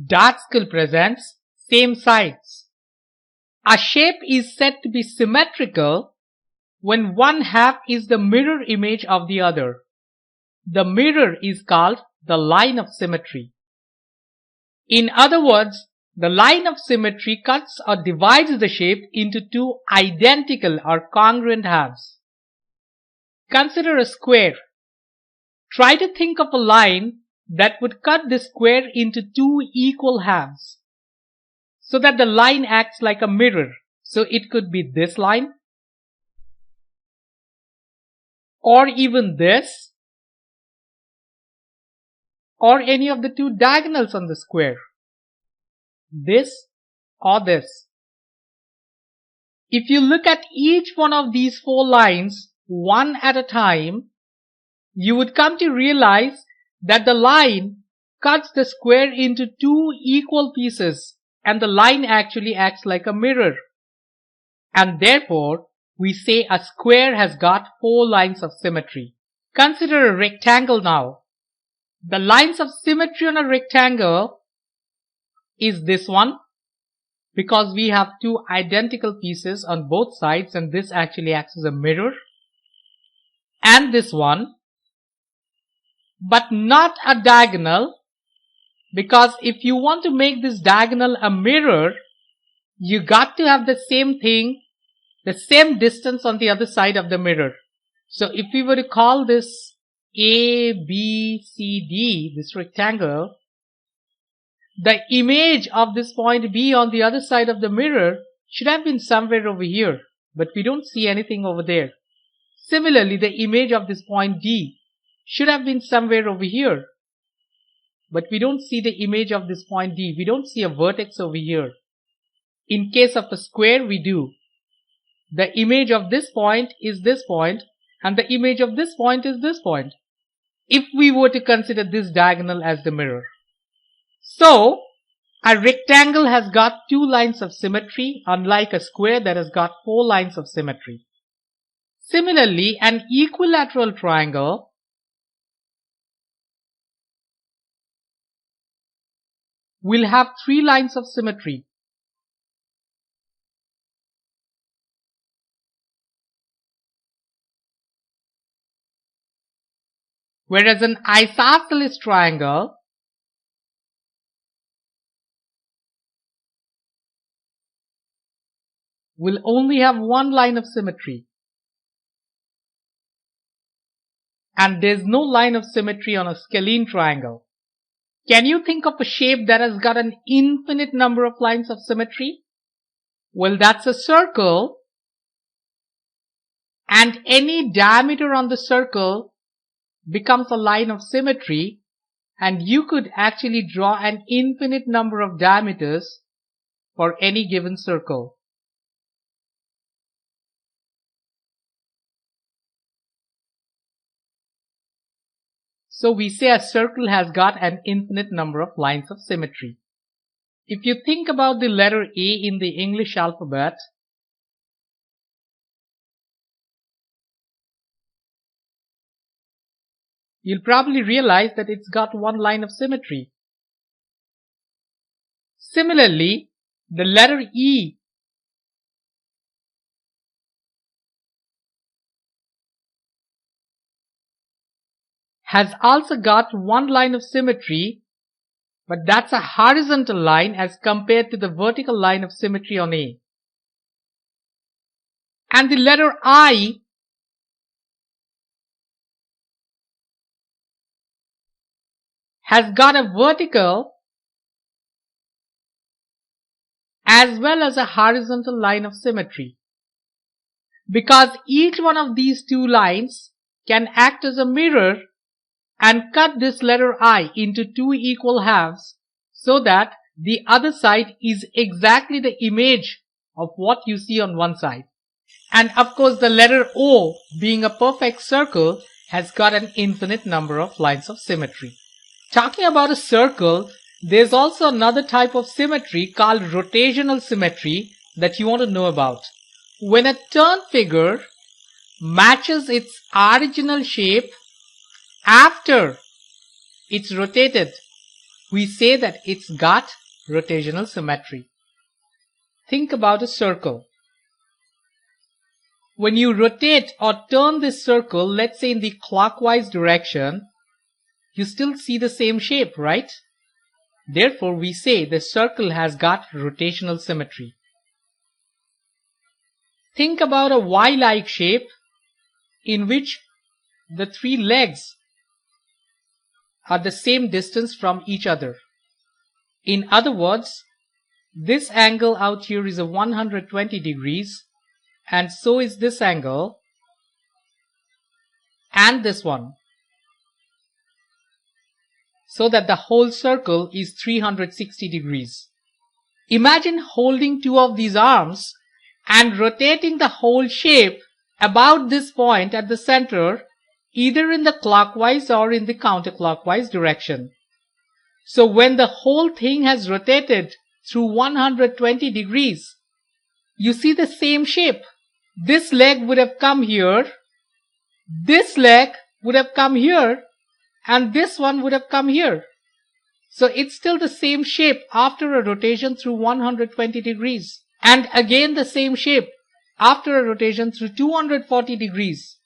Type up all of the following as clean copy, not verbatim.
Dart skill presents same sides. A shape is said to be symmetrical when one half is the mirror image of the other. The mirror is called the line of symmetry. In other words, the line of symmetry cuts or divides the shape into two identical or congruent halves. Consider a square. Try to think of a line that would cut the square into two equal halves so that the line acts like a mirror. So it could be this line, or even this, or any of the two diagonals on the square, this or this. If you look at each one of these four lines one at a time, you would come to realize that the line cuts the square into two equal pieces, and the line actually acts like a mirror. And therefore, we say a square has got four lines of symmetry. Consider a rectangle now. The lines of symmetry on a rectangle is this one, because we have two identical pieces on both sides, and this actually acts as a mirror, and this one, but not a diagonal, because if you want to make this diagonal a mirror, you got to have the same thing, the same distance on the other side of the mirror. So if we were to call this A, B, C, D, this rectangle, the image of this point B on the other side of the mirror should have been somewhere over here, but we don't see anything over there. Similarly, the image of this point D should have been somewhere over here, but we don't see the image of this point D. We don't see a vertex over here. In case of a square, we do. The image of this point is this point, and the image of this point is this point, if we were to consider this diagonal as the mirror. So, a rectangle has got two lines of symmetry, unlike a square that has got four lines of symmetry. Similarly, an equilateral triangle will have three lines of symmetry. Whereas an isosceles triangle will only have one line of symmetry. And there's no line of symmetry on a scalene triangle. Can you think of a shape that has got an infinite number of lines of symmetry? Well, that's a circle, and any diameter on the circle becomes a line of symmetry, and you could actually draw an infinite number of diameters for any given circle. So we say a circle has got an infinite number of lines of symmetry. If you think about the letter A in the English alphabet, you'll probably realize that it's got one line of symmetry. Similarly, the letter E has also got one line of symmetry, but that's a horizontal line as compared to the vertical line of symmetry on A. And the letter I has got a vertical as well as a horizontal line of symmetry, because each one of these two lines can act as a mirror and cut this letter I into two equal halves so that the other side is exactly the image of what you see on one side. And of course, the letter O, being a perfect circle, has got an infinite number of lines of symmetry. Talking about a circle, there's also another type of symmetry called rotational symmetry that you want to know about. When a turn figure matches its original shape after it's rotated, we say that it's got rotational symmetry. Think about a circle. When you rotate or turn this circle, let's say in the clockwise direction, you still see the same shape, right? Therefore, we say the circle has got rotational symmetry. Think about a Y-like shape in which the three legs are the same distance from each other. In other words, this angle out here is a 120 degrees, and so is this angle and this one, so that the whole circle is 360 degrees. Imagine holding two of these arms and rotating the whole shape about this point at the center, either in the clockwise or in the counterclockwise direction. So when the whole thing has rotated through 120 degrees, you see the same shape. This leg would have come here, this leg would have come here, and this one would have come here. So it's still the same shape after a rotation through 120 degrees. And again the same shape after a rotation through 240 degrees.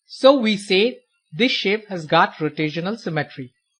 So we say this shape has got rotational symmetry.